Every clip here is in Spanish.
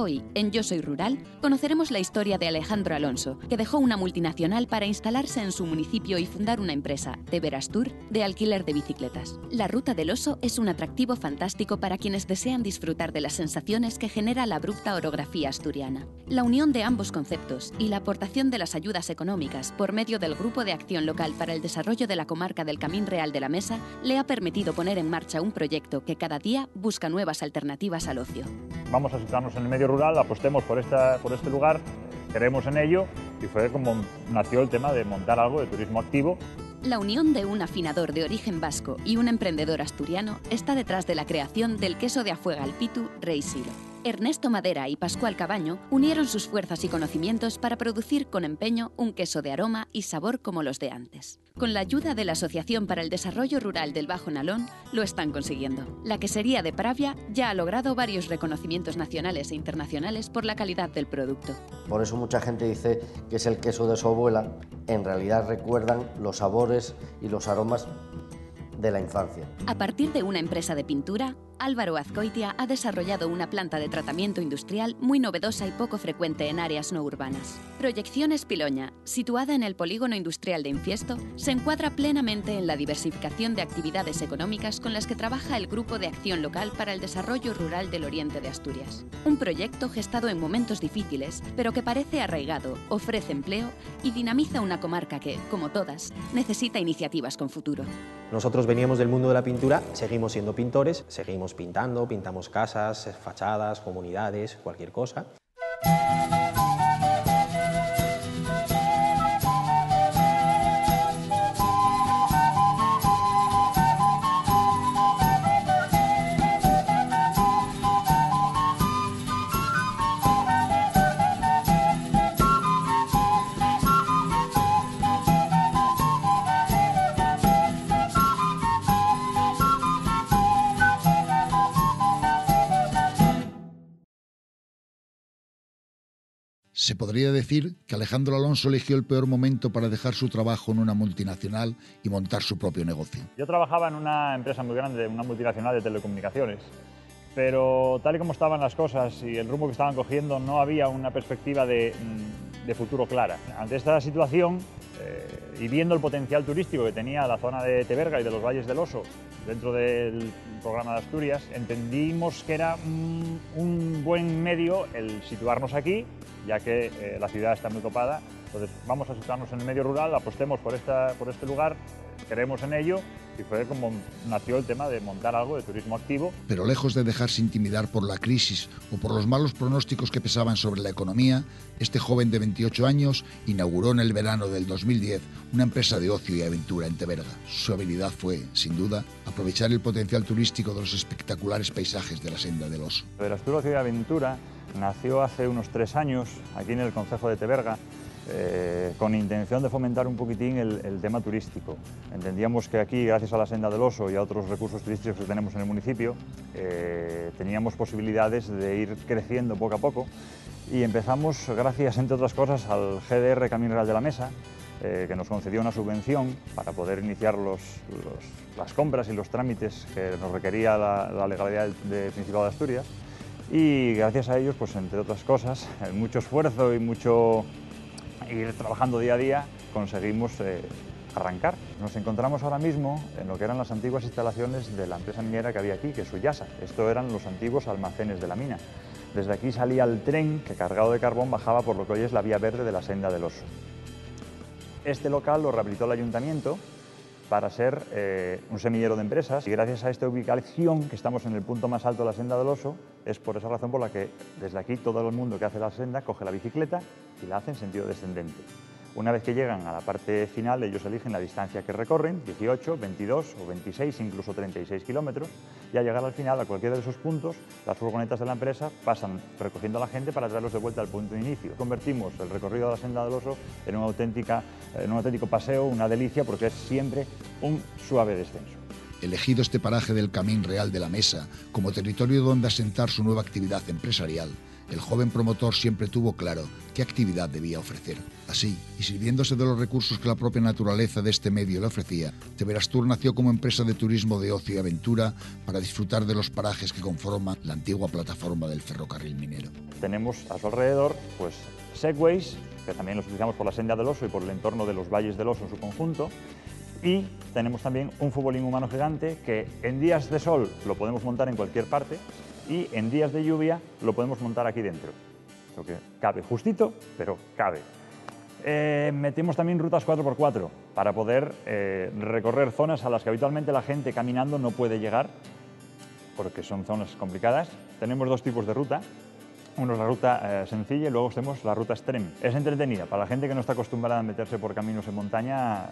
Hoy, en Yo Soy Rural, conoceremos la historia de Alejandro Alonso, que dejó una multinacional para instalarse en su municipio y fundar una empresa, Teberastur, de alquiler de bicicletas. La Ruta del Oso es un atractivo fantástico para quienes desean disfrutar de las sensaciones que genera la abrupta orografía asturiana. La unión de ambos conceptos y la aportación de las ayudas económicas por medio del Grupo de Acción Local para el Desarrollo de la Comarca del Camín Real de la Mesa le ha permitido poner en marcha un proyecto que cada día busca nuevas alternativas al ocio. Vamos a situarnos en el medio rural, apostemos por este lugar, creemos en ello y fue como nació el tema de montar algo de turismo activo. La unión de un afinador de origen vasco y un emprendedor asturiano está detrás de la creación del queso de Afuega Alpitu Rey Silo. Ernesto Madera y Pascual Cabaño unieron sus fuerzas y conocimientos para producir con empeño un queso de aroma y sabor como los de antes. Con la ayuda de la Asociación para el Desarrollo Rural del Bajo Nalón, lo están consiguiendo. La quesería de Pravia ya ha logrado varios reconocimientos nacionales e internacionales por la calidad del producto. Por eso mucha gente dice que es el queso de su abuela. En realidad recuerdan los sabores y los aromas de la infancia. A partir de una empresa de pintura, Álvaro Azcoitia ha desarrollado una planta de tratamiento industrial muy novedosa y poco frecuente en áreas no urbanas. Proyecciones Piloña, situada en el polígono industrial de Infiesto, se encuadra plenamente en la diversificación de actividades económicas con las que trabaja el Grupo de Acción Local para el Desarrollo Rural del Oriente de Asturias. Un proyecto gestado en momentos difíciles, pero que parece arraigado, ofrece empleo y dinamiza una comarca que, como todas, necesita iniciativas con futuro. Nosotros veníamos del mundo de la pintura, seguimos siendo pintores, seguimos pintamos casas, fachadas, comunidades, cualquier cosa. Se podría decir que Alejandro Alonso eligió el peor momento para dejar su trabajo en una multinacional y montar su propio negocio. Yo trabajaba en una empresa muy grande, una multinacional de telecomunicaciones, pero tal y como estaban las cosas y el rumbo que estaban cogiendo, no había una perspectiva de futuro clara. Ante esta situación, y viendo el potencial turístico que tenía la zona de Teberga y de los Valles del Oso dentro del programa de Asturias, entendimos que era un buen medio el situarnos aquí, ya que la ciudad está muy copada. Entonces vamos a situarnos en el medio rural, apostemos por este lugar, creemos en ello y fue como nació el tema de montar algo de turismo activo. Pero lejos de dejarse intimidar por la crisis o por los malos pronósticos que pesaban sobre la economía, este joven de 28 años inauguró en el verano del 2010 una empresa de ocio y aventura en Teberga. Su habilidad fue, sin duda, aprovechar el potencial turístico de los espectaculares paisajes de la Senda del Oso. Teberastur Ocio y Aventura nació hace unos 3 años aquí en el concejo de Teberga, con intención de fomentar un poquitín el tema turístico. Entendíamos que aquí, gracias a la Senda del Oso y a otros recursos turísticos que tenemos en el municipio, teníamos posibilidades de ir creciendo poco a poco y empezamos, gracias entre otras cosas, al GDR Camín Real de la Mesa, que nos concedió una subvención para poder iniciar las compras y los trámites que nos requería la legalidad del Principado de Asturias, y gracias a ellos, pues entre otras cosas, mucho esfuerzo y mucho ir trabajando día a día, conseguimos arrancar. Nos encontramos ahora mismo en lo que eran las antiguas instalaciones de la empresa minera que había aquí, que es Suyasa. Esto eran los antiguos almacenes de la mina. Desde aquí salía el tren que, cargado de carbón, bajaba por lo que hoy es la vía verde de la Senda del Oso. Este local lo rehabilitó el ayuntamiento para ser un semillero de empresas, y gracias a esta ubicación, que estamos en el punto más alto de la Senda del Oso, es por esa razón por la que desde aquí todo el mundo que hace la senda coge la bicicleta y la hace en sentido descendente. Una vez que llegan a la parte final, ellos eligen la distancia que recorren, 18, 22 o 26, incluso 36 kilómetros, y al llegar al final, a cualquiera de esos puntos, las furgonetas de la empresa pasan recogiendo a la gente para traerlos de vuelta al punto de inicio. Convertimos el recorrido de la Senda del Oso en un auténtico paseo, una delicia, porque es siempre un suave descenso. Elegido este paraje del Camín Real de la Mesa como territorio donde asentar su nueva actividad empresarial, el joven promotor siempre tuvo claro qué actividad debía ofrecer. Así, y sirviéndose de los recursos que la propia naturaleza de este medio le ofrecía, Teberastur nació como empresa de turismo de ocio y aventura para disfrutar de los parajes que conforman la antigua plataforma del ferrocarril minero. Tenemos a su alrededor pues, segways, que también los utilizamos por la senda del Oso y por el entorno de los valles del Oso en su conjunto, y tenemos también un futbolín humano gigante que en días de sol lo podemos montar en cualquier parte y en días de lluvia lo podemos montar aquí dentro. Lo que cabe justito, pero cabe. Metemos también rutas 4x4 para poder recorrer zonas a las que habitualmente la gente caminando no puede llegar porque son zonas complicadas. Tenemos dos tipos de ruta. Uno es la ruta sencilla y luego tenemos la ruta extreme. Es entretenida. Para la gente que no está acostumbrada a meterse por caminos en montaña,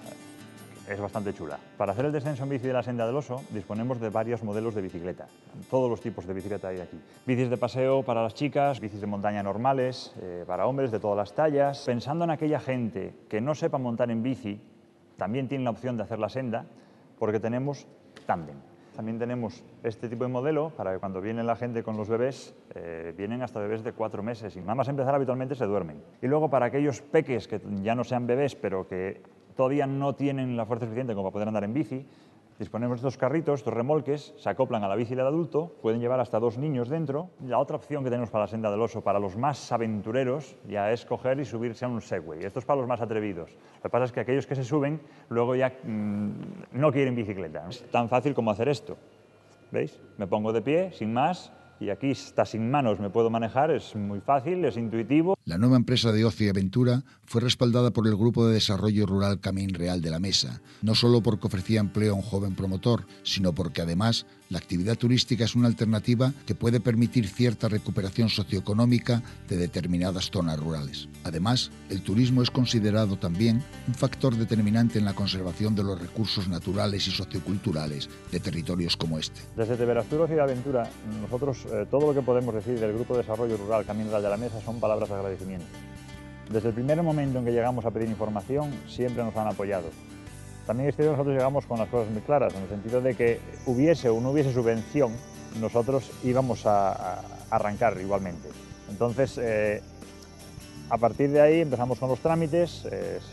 es bastante chula. Para hacer el descenso en bici de la senda del Oso disponemos de varios modelos de bicicleta. Todos los tipos de bicicleta hay aquí. Bicis de paseo para las chicas, bicis de montaña normales, para hombres de todas las tallas. Pensando en aquella gente que no sepa montar en bici, también tiene la opción de hacer la senda porque tenemos tándem. También tenemos este tipo de modelo para que cuando viene la gente con los bebés, vienen hasta bebés de 4 meses y nada más empezar habitualmente se duermen. Y luego para aquellos peques que ya no sean bebés pero que todavía no tienen la fuerza suficiente como para poder andar en bici, disponemos de estos carritos, estos remolques, se acoplan a la bici del adulto, pueden llevar hasta 2 niños dentro. La otra opción que tenemos para la senda del Oso, para los más aventureros, ya es coger y subirse a un segway. Esto es para los más atrevidos. Lo que pasa es que aquellos que se suben luego ya no quieren bicicleta. Es tan fácil como hacer esto. ¿Veis? Me pongo de pie, sin más, y aquí está sin manos, me puedo manejar, es muy fácil, es intuitivo. La nueva empresa de ocio y aventura fue respaldada por el Grupo de Desarrollo Rural Camín Real de la Mesa, no solo porque ofrecía empleo a un joven promotor, sino porque además la actividad turística es una alternativa que puede permitir cierta recuperación socioeconómica de determinadas zonas rurales. Además, el turismo es considerado también un factor determinante en la conservación de los recursos naturales y socioculturales de territorios como este. Desde Teberastur Ocio y Aventura, nosotros todo lo que podemos decir del Grupo de Desarrollo Rural Camín Real de la Mesa son palabras de agradecimiento. Desde el primer momento en que llegamos a pedir información, siempre nos han apoyado. También es que nosotros llegamos con las cosas muy claras, en el sentido de que hubiese o no hubiese subvención, nosotros íbamos a arrancar igualmente. Entonces, a partir de ahí empezamos con los trámites,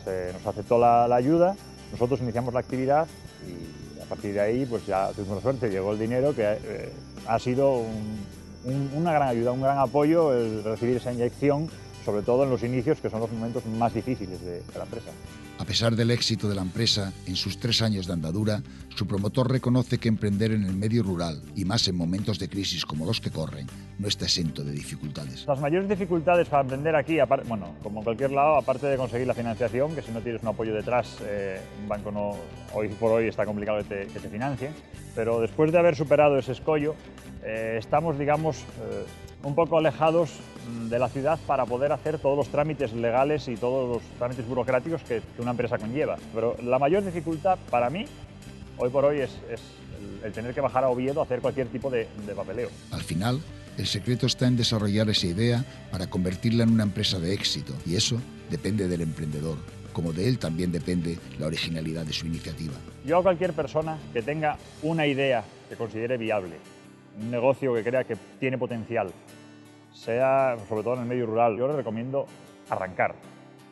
se nos aceptó la ayuda, nosotros iniciamos la actividad y a partir de ahí pues ya tuvimos la suerte, llegó el dinero que ha sido una gran ayuda, un gran apoyo el recibir esa inyección, sobre todo en los inicios, que son los momentos más difíciles de la empresa. A pesar del éxito de la empresa, en sus 3 años de andadura, su promotor reconoce que emprender en el medio rural, y más en momentos de crisis como los que corren, no está exento de dificultades. Las mayores dificultades para emprender aquí, bueno, como en cualquier lado, aparte de conseguir la financiación, que si no tienes un apoyo detrás, un banco no, hoy por hoy está complicado que te financie, pero después de haber superado ese escollo, estamos, digamos, un poco alejados de la ciudad para poder hacer todos los trámites legales y todos los trámites burocráticos que una empresa conlleva. Pero la mayor dificultad para mí, hoy por hoy, es el tener que bajar a Oviedo a hacer cualquier tipo de papeleo. Al final, el secreto está en desarrollar esa idea para convertirla en una empresa de éxito, y eso depende del emprendedor, como de él también depende la originalidad de su iniciativa. Yo a cualquier persona que tenga una idea que considere viable, un negocio que crea que tiene potencial, sea sobre todo en el medio rural, yo le recomiendo arrancar.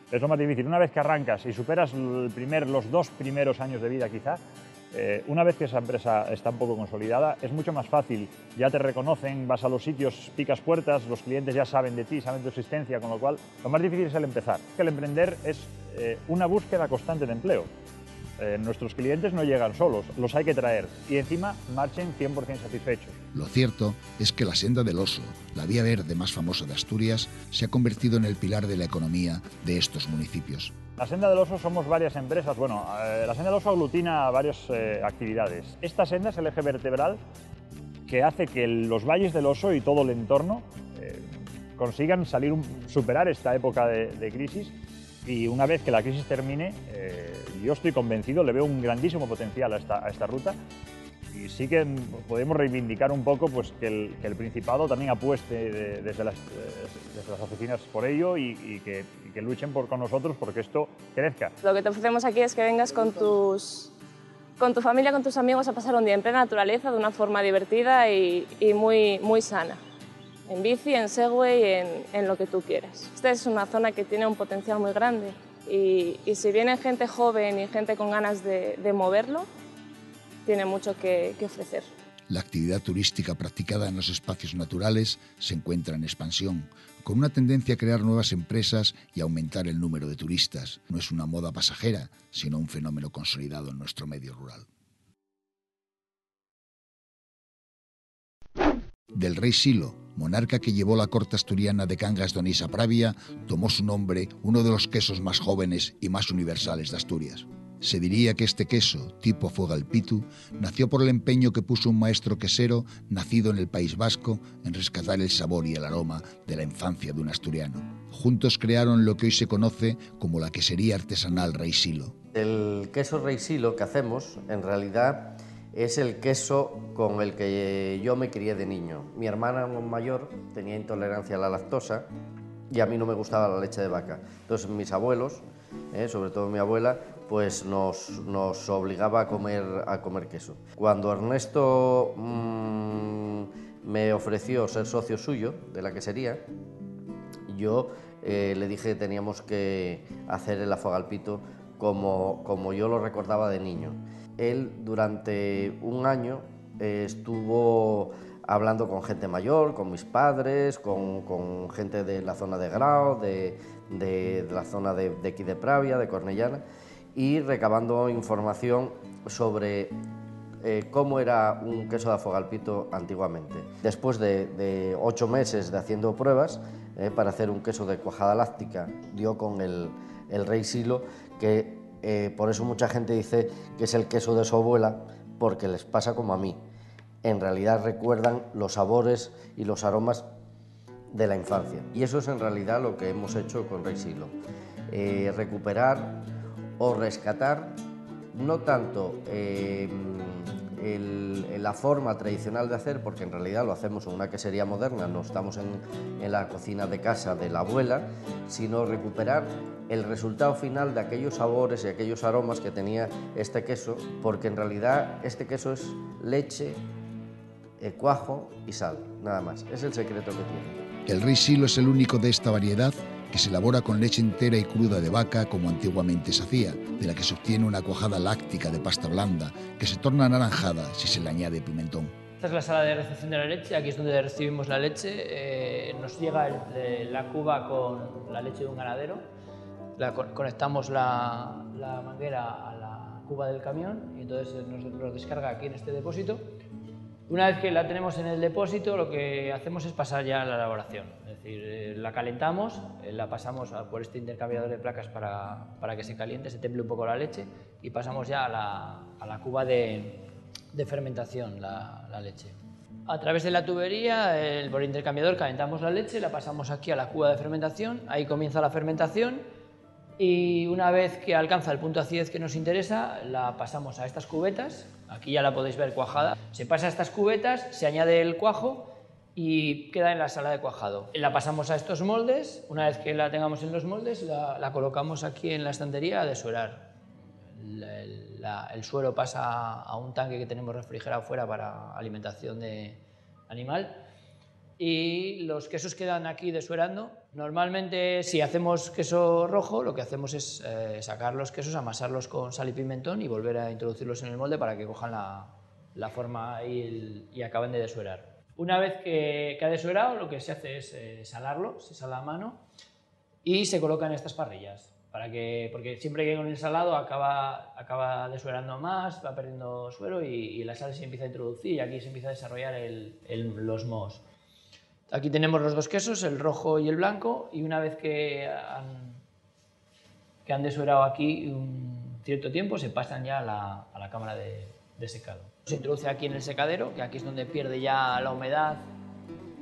Es lo más difícil. Una vez que arrancas y superas los 2 primeros años de vida quizá, una vez que esa empresa está un poco consolidada, es mucho más fácil. Ya te reconocen, vas a los sitios, picas puertas, los clientes ya saben de ti, saben de tu existencia, con lo cual lo más difícil es el empezar. El emprender es una búsqueda constante de empleo. Nuestros clientes no llegan solos, los hay que traer y encima marchen 100% satisfechos. Lo cierto es que la Senda del Oso, la vía verde más famosa de Asturias, se ha convertido en el pilar de la economía de estos municipios. La Senda del Oso somos varias empresas. Bueno, la Senda del Oso aglutina varias actividades. Esta senda es el eje vertebral que hace que los valles del Oso y todo el entorno consigan superar esta época de crisis. Y una vez que la crisis termine, yo estoy convencido, le veo un grandísimo potencial a esta ruta y sí que podemos reivindicar un poco pues, que el Principado también apueste desde las oficinas por ello y que luchen con nosotros porque esto crezca. Lo que te ofrecemos aquí es que vengas con tus con tu familia, con tus amigos, a pasar un día en plena naturaleza de una forma divertida y muy sana. En bici, en Segway, en lo que tú quieras. Esta es una zona que tiene un potencial muy grande y si viene gente joven y gente con ganas de moverlo, tiene mucho que ofrecer. La actividad turística practicada en los espacios naturales se encuentra en expansión, con una tendencia a crear nuevas empresas y aumentar el número de turistas. No es una moda pasajera, sino un fenómeno consolidado en nuestro medio rural. Del rey Silo, monarca que llevó la corte asturiana de Cangas de Onís a Pravia, tomó su nombre uno de los quesos más jóvenes y más universales de Asturias. Se diría que este queso, tipo Fogalpitu, nació por el empeño que puso un maestro quesero nacido en el País Vasco en rescatar el sabor y el aroma de la infancia de un asturiano. Juntos crearon lo que hoy se conoce como la quesería artesanal Rey Silo. El queso Rey Silo que hacemos, en realidad, es el queso con el que yo me crié de niño. Mi hermana mayor tenía intolerancia a la lactosa y a mí no me gustaba la leche de vaca. Entonces mis abuelos, sobre todo mi abuela, pues nos obligaba a comer queso. Cuando Ernesto me ofreció ser socio suyo de la quesería, yo le dije que teníamos que hacer el afogalpito como yo lo recordaba de niño. Él durante un año estuvo hablando con gente mayor, con mis padres, con gente de la zona de Grao, de la zona de aquí de Pravia, de Cornellana, y recabando información sobre cómo era un queso de afogalpito antiguamente. Después de 8 meses de haciendo pruebas para hacer un queso de cuajada láctica, dio con el Rey Silo, que por eso mucha gente dice que es el queso de su abuela, porque les pasa como a mí. En realidad recuerdan los sabores y los aromas de la infancia. Y eso es en realidad lo que hemos hecho con Rey Silo. Recuperar o rescatar no tanto la forma tradicional de hacer, porque en realidad lo hacemos en una quesería moderna, no estamos en la cocina de casa de la abuela, sino recuperar el resultado final de aquellos sabores y aquellos aromas que tenía este queso, porque en realidad este queso es leche, cuajo y sal, nada más. Es el secreto que tiene. El Rey Silo es el único de esta variedad que se elabora con leche entera y cruda de vaca como antiguamente se hacía, de la que se obtiene una cuajada láctica de pasta blanda que se torna anaranjada si se le añade pimentón. Esta es la sala de recepción de la leche, aquí es donde recibimos la leche. Nos llega la cuba con la leche de un ganadero, conectamos la manguera a la cuba del camión y entonces nos descarga aquí en este depósito. Una vez que la tenemos en el depósito, lo que hacemos es pasar ya a la elaboración. Es decir, la calentamos, la pasamos por este intercambiador de placas para que se caliente, se temple un poco la leche y pasamos ya a la cuba de fermentación, la leche. A través de la tubería, por el intercambiador, calentamos la leche, la pasamos aquí a la cuba de fermentación, ahí comienza la fermentación y una vez que alcanza el punto de acidez que nos interesa, la pasamos a estas cubetas. Aquí ya la podéis ver cuajada. Se pasa a estas cubetas, se añade el cuajo y queda en la sala de cuajado. La pasamos a estos moldes. Una vez que la tengamos en los moldes, la colocamos aquí en la estantería a desuerar. El suero pasa a un tanque que tenemos refrigerado fuera para alimentación de animal. Y los quesos quedan aquí desuerando. Normalmente, si hacemos queso rojo, lo que hacemos es sacar los quesos, amasarlos con sal y pimentón y volver a introducirlos en el molde para que cojan la forma y acaben de desuerar. Una vez que ha desuerado, lo que se hace es salarlo, se sala a mano y se coloca en estas parrillas. Porque siempre que con el salado acaba desuerando más, va perdiendo suero y la sal se empieza a introducir y aquí se empieza a desarrollar los mohos. Aquí tenemos los dos quesos, el rojo y el blanco, y una vez que han desuerado aquí un cierto tiempo, se pasan ya a la cámara de secado. Se introduce aquí en el secadero, que aquí es donde pierde ya la humedad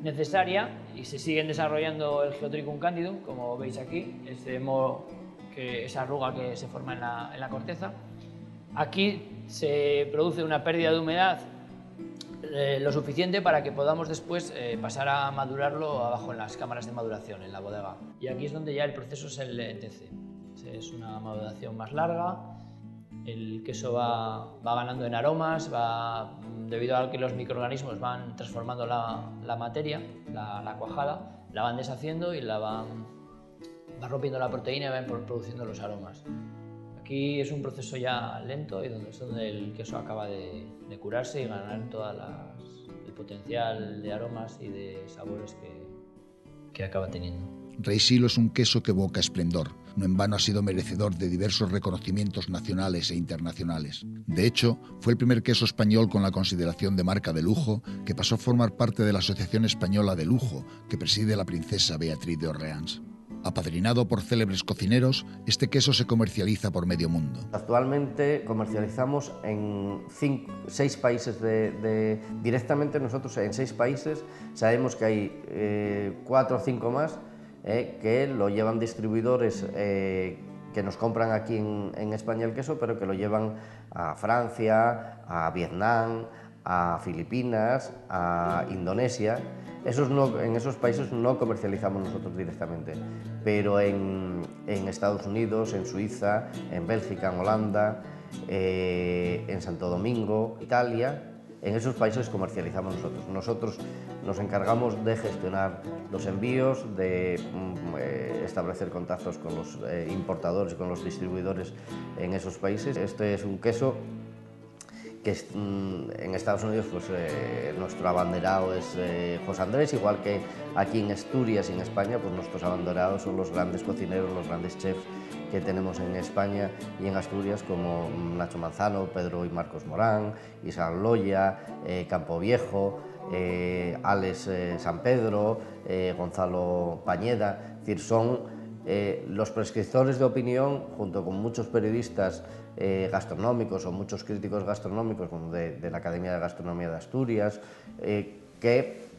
necesaria, y se siguen desarrollando el Geotrichum candidum, como veis aquí, esa arruga que se forma en la corteza. Aquí se produce una pérdida de humedad lo suficiente para que podamos después pasar a madurarlo abajo en las cámaras de maduración, en la bodega. Y aquí es donde ya el proceso se lentece. Es una maduración más larga El queso va ganando en aromas, debido a que los microorganismos van transformando la materia, la cuajada, la van deshaciendo y va rompiendo la proteína y van produciendo los aromas. Aquí es un proceso ya lento y es donde el queso acaba de curarse y ganar todo el potencial de aromas y de sabores que acaba teniendo. Rey Silo es un queso que evoca esplendor. No en vano ha sido merecedor de diversos reconocimientos nacionales e internacionales. De hecho, fue el primer queso español con la consideración de marca de lujo que pasó a formar parte de la Asociación Española de Lujo que preside la princesa Beatriz de Orleans. Apadrinado por célebres cocineros, este queso se comercializa por medio mundo. Actualmente comercializamos en 6 países directamente nosotros en 6 países. Sabemos que hay 4 o 5 más que lo llevan distribuidores que nos compran aquí en España el queso, pero que lo llevan a Francia, a Vietnam, a Filipinas, a Indonesia. En esos países no comercializamos nosotros directamente, pero en Estados Unidos, en Suiza, en Bélgica, en Holanda, en Santo Domingo, Italia, en esos países comercializamos nosotros. Nosotros nos encargamos de gestionar los envíos, de establecer contactos con los importadores y con los distribuidores en esos países. Este es un queso que en Estados Unidos pues, nuestro abanderado es José Andrés, igual que aquí en Asturias y en España pues nuestros abanderados son los grandes cocineros, los grandes chefs que tenemos en España y en Asturias, como Nacho Manzano, Pedro y Marcos Morán, Isabel Loya, Campo Viejo, Alex San Pedro, Gonzalo Pañeda. Es decir, son los prescriptores de opinión, junto con muchos periodistas gastronómicos o muchos críticos gastronómicos como de la Academia de Gastronomía de Asturias, que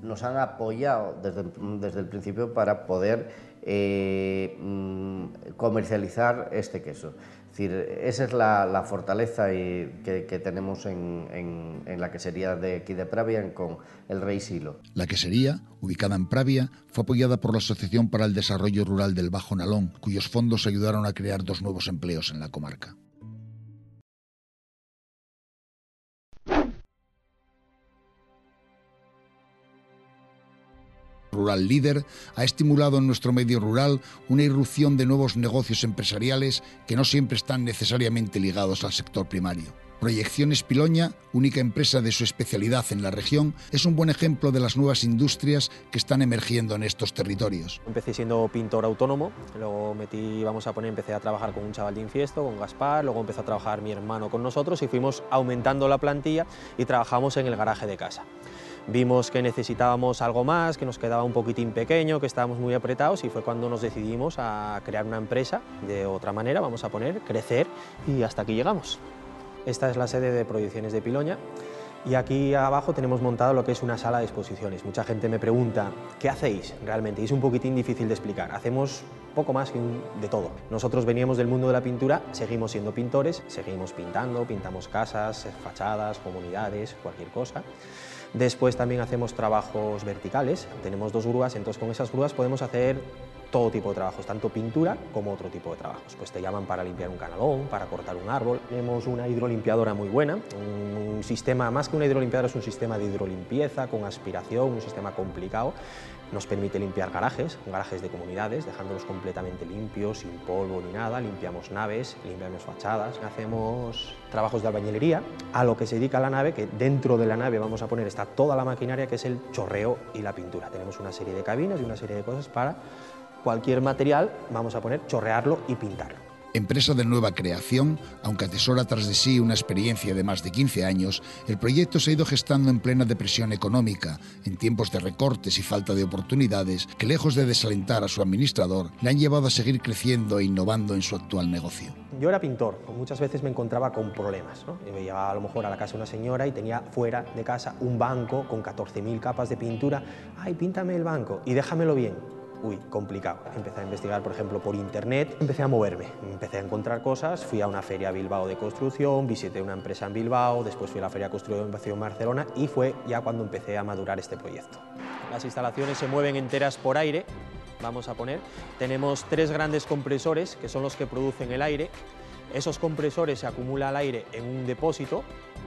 nos han apoyado desde el principio para poder comercializar este queso. Es decir, esa es la fortaleza que tenemos en la quesería de aquí de Pravia con el Rey Silo. La quesería, ubicada en Pravia, fue apoyada por la Asociación para el Desarrollo Rural del Bajo Nalón, cuyos fondos ayudaron a crear 2 nuevos empleos en la comarca. Rural Líder ha estimulado en nuestro medio rural una irrupción de nuevos negocios empresariales que no siempre están necesariamente ligados al sector primario. Proyecciones Piloña, única empresa de su especialidad en la región, es un buen ejemplo de las nuevas industrias que están emergiendo en estos territorios. Empecé siendo pintor autónomo, luego empecé a trabajar con un chaval de Infiesto, con Gaspar, luego empezó a trabajar mi hermano con nosotros y fuimos aumentando la plantilla y trabajamos en el garaje de casa. Vimos que necesitábamos algo más, que nos quedaba un poquitín pequeño, que estábamos muy apretados y fue cuando nos decidimos a crear una empresa de otra manera, vamos a poner, crecer y hasta aquí llegamos. Esta es la sede de Proyecciones de Piloña y aquí abajo tenemos montado lo que es una sala de exposiciones. Mucha gente me pregunta, ¿qué hacéis realmente? Y es un poquitín difícil de explicar. Hacemos poco más que de todo. Nosotros veníamos del mundo de la pintura, seguimos siendo pintores, seguimos pintando, pintamos casas, fachadas, comunidades, cualquier cosa. Después también hacemos trabajos verticales, tenemos 2 grúas, entonces con esas grúas podemos hacer todo tipo de trabajos, tanto pintura como otro tipo de trabajos. Pues te llaman para limpiar un canalón, para cortar un árbol. Tenemos una hidrolimpiadora muy buena, un sistema, más que una hidrolimpiadora, es un sistema de hidrolimpieza con aspiración, un sistema complicado. Nos permite limpiar garajes de comunidades, dejándolos completamente limpios, sin polvo ni nada. Limpiamos naves, limpiamos fachadas, hacemos trabajos de albañilería. A lo que se dedica la nave, que dentro de la nave vamos a poner está toda la maquinaria, que es el chorreo y la pintura. Tenemos una serie de cabinas y una serie de cosas para cualquier material, vamos a poner chorrearlo y pintarlo. Empresa de nueva creación, aunque atesora tras de sí una experiencia de más de 15 años, el proyecto se ha ido gestando en plena depresión económica, en tiempos de recortes y falta de oportunidades que, lejos de desalentar a su administrador, le han llevado a seguir creciendo e innovando en su actual negocio. Yo era pintor, muchas veces me encontraba con problemas, ¿no? Yo llegaba a lo mejor a la casa de una señora y tenía fuera de casa un banco con 14.000 capas de pintura. ¡Ay, píntame el banco y déjamelo bien! Uy, complicado. Empecé a investigar, por ejemplo, por internet, empecé a moverme, empecé a encontrar cosas, fui a una feria a Bilbao de construcción, visité una empresa en Bilbao, después fui a la feria de construcción en Barcelona y fue ya cuando empecé a madurar este proyecto. Las instalaciones se mueven enteras por aire, vamos a poner. Tenemos 3 grandes compresores que son los que producen el aire. Esos compresores se acumula el aire en un depósito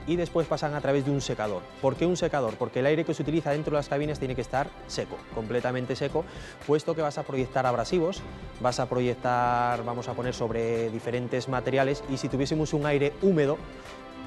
y después pasan a través de un secador. ¿Por qué un secador? Porque el aire que se utiliza dentro de las cabinas tiene que estar seco, completamente seco, puesto que vas a proyectar abrasivos, vas a proyectar, vamos a poner sobre diferentes materiales, y si tuviésemos un aire húmedo,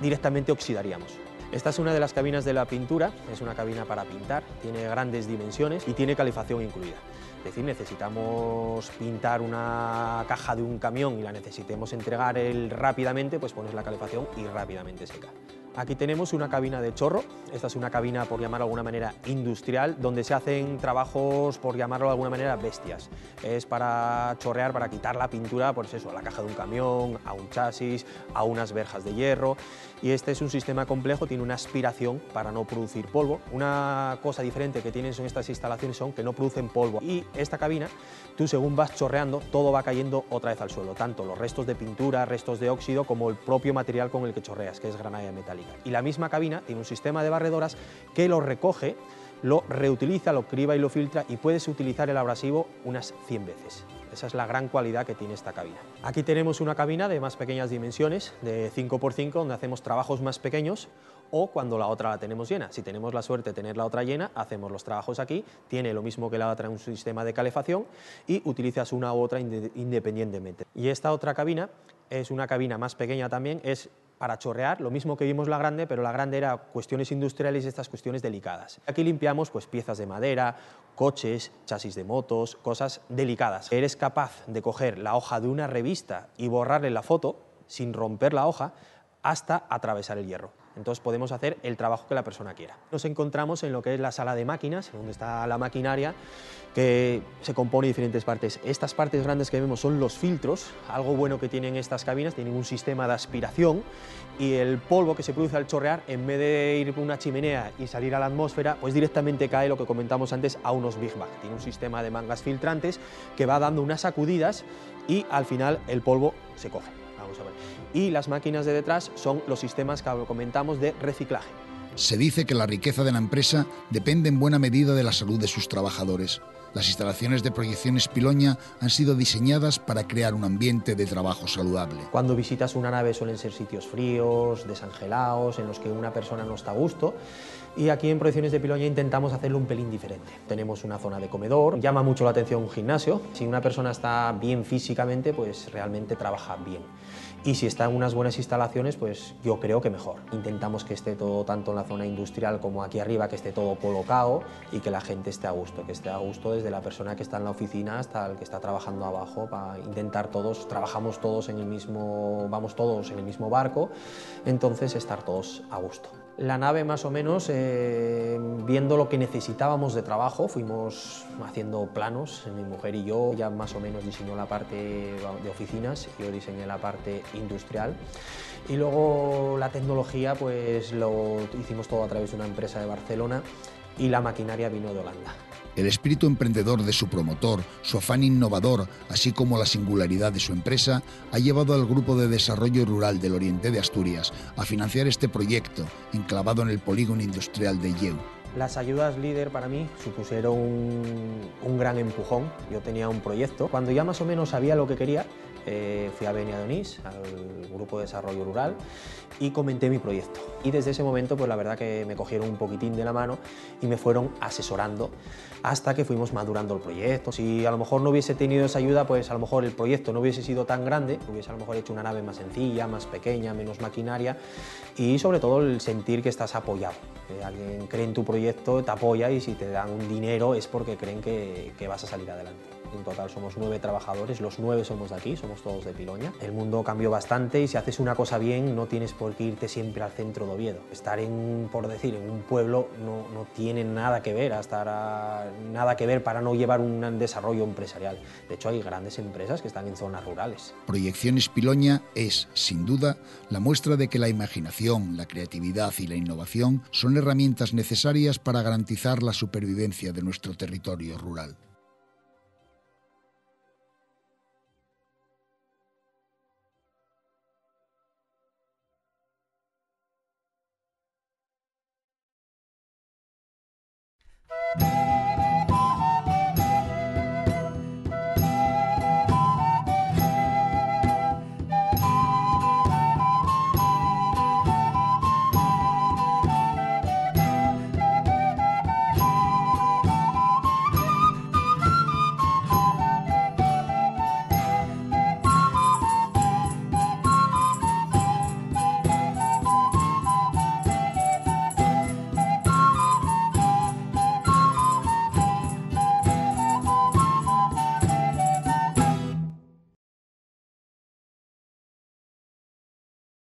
directamente oxidaríamos. Esta es una de las cabinas de la pintura, es una cabina para pintar, tiene grandes dimensiones y tiene calefacción incluida. Es decir, necesitamos pintar una caja de un camión y la necesitemos entregar rápidamente, pues pones la calefacción y rápidamente seca. Aquí tenemos una cabina de chorro. Esta es una cabina, por llamarlo de alguna manera, industrial, donde se hacen trabajos, por llamarlo de alguna manera, bestias. Es para chorrear, para quitar la pintura, pues eso, a la caja de un camión, a un chasis, a unas verjas de hierro. Y este es un sistema complejo, tiene una aspiración para no producir polvo. Una cosa diferente que tienen son estas instalaciones son que no producen polvo. Y esta cabina, tú según vas chorreando, todo va cayendo otra vez al suelo, tanto los restos de pintura, restos de óxido, como el propio material con el que chorreas, que es granalla metálica. Y la misma cabina tiene un sistema de barredoras que lo recoge, lo reutiliza, lo criba y lo filtra, y puedes utilizar el abrasivo unas 100 veces. Esa es la gran cualidad que tiene esta cabina. Aquí tenemos una cabina de más pequeñas dimensiones, de 5×5, donde hacemos trabajos más pequeños, o cuando la otra la tenemos llena. Si tenemos la suerte de tener la otra llena, hacemos los trabajos aquí, tiene lo mismo que la otra, un sistema de calefacción, y utilizas una u otra independientemente. Y esta otra cabina es una cabina más pequeña también, es para chorrear, lo mismo que vimos la grande, pero la grande era cuestiones industriales y estas cuestiones delicadas. Aquí limpiamos pues piezas de madera, coches, chasis de motos, cosas delicadas. Eres capaz de coger la hoja de una revista y borrarle la foto sin romper la hoja hasta atravesar el hierro. Entonces podemos hacer el trabajo que la persona quiera. Nos encontramos en lo que es la sala de máquinas, donde está la maquinaria, que se compone de diferentes partes. Estas partes grandes que vemos son los filtros. Algo bueno que tienen estas cabinas, tienen un sistema de aspiración, y el polvo que se produce al chorrear, en vez de ir por una chimenea y salir a la atmósfera, pues directamente cae, lo que comentamos antes, a unos Big Bag. Tiene un sistema de mangas filtrantes que va dando unas sacudidas y al final el polvo se coge. Vamos a ver. Y las máquinas de detrás son los sistemas que comentamos de reciclaje. Se dice que la riqueza de la empresa depende en buena medida de la salud de sus trabajadores. Las instalaciones de Proyecciones Piloña han sido diseñadas para crear un ambiente de trabajo saludable. Cuando visitas una nave suelen ser sitios fríos, desangelados, en los que una persona no está a gusto. Y aquí en Proyecciones de Piloña intentamos hacerlo un pelín diferente. Tenemos una zona de comedor, llama mucho la atención un gimnasio. Si una persona está bien físicamente, pues realmente trabaja bien. Y si está en unas buenas instalaciones, pues yo creo que mejor. Intentamos que esté todo, tanto en la zona industrial como aquí arriba, que esté todo colocado y que la gente esté a gusto desde la persona que está en la oficina hasta el que está trabajando abajo, para intentar todos, trabajamos todos en el mismo, vamos todos en el mismo barco, entonces estar todos a gusto. La nave más o menos, viendo lo que necesitábamos de trabajo, fuimos haciendo planos, mi mujer y yo, ya más o menos diseñó la parte de oficinas, yo diseñé la parte industrial, y luego la tecnología pues lo hicimos todo a través de una empresa de Barcelona, y la maquinaria vino de Holanda. El espíritu emprendedor de su promotor, su afán innovador, así como la singularidad de su empresa, ha llevado al Grupo de Desarrollo Rural del Oriente de Asturias a financiar este proyecto, enclavado en el polígono industrial de Lleu. Las ayudas líder para mí supusieron un gran empujón. Yo tenía un proyecto. Cuando ya más o menos sabía lo que quería, fui a Benia de Onís, al Grupo de Desarrollo Rural, y comenté mi proyecto. Y desde ese momento, pues la verdad que me cogieron un poquitín de la mano y me fueron asesorando hasta que fuimos madurando el proyecto. Si a lo mejor no hubiese tenido esa ayuda, pues a lo mejor el proyecto no hubiese sido tan grande, hubiese a lo mejor hecho una nave más sencilla, más pequeña, menos maquinaria, y sobre todo el sentir que estás apoyado. Alguien cree en tu proyecto, te apoya, y si te dan un dinero es porque creen que vas a salir adelante. En total somos 9 trabajadores, los 9 somos de aquí, somos todos de Piloña. El mundo cambió bastante y si haces una cosa bien no tienes por qué irte siempre al centro de Oviedo. Estar por decir, en un pueblo no tiene nada que ver, nada que ver para no llevar un desarrollo empresarial. De hecho hay grandes empresas que están en zonas rurales. Proyecciones Piloña es, sin duda, la muestra de que la imaginación, la creatividad y la innovación son herramientas necesarias para garantizar la supervivencia de nuestro territorio rural.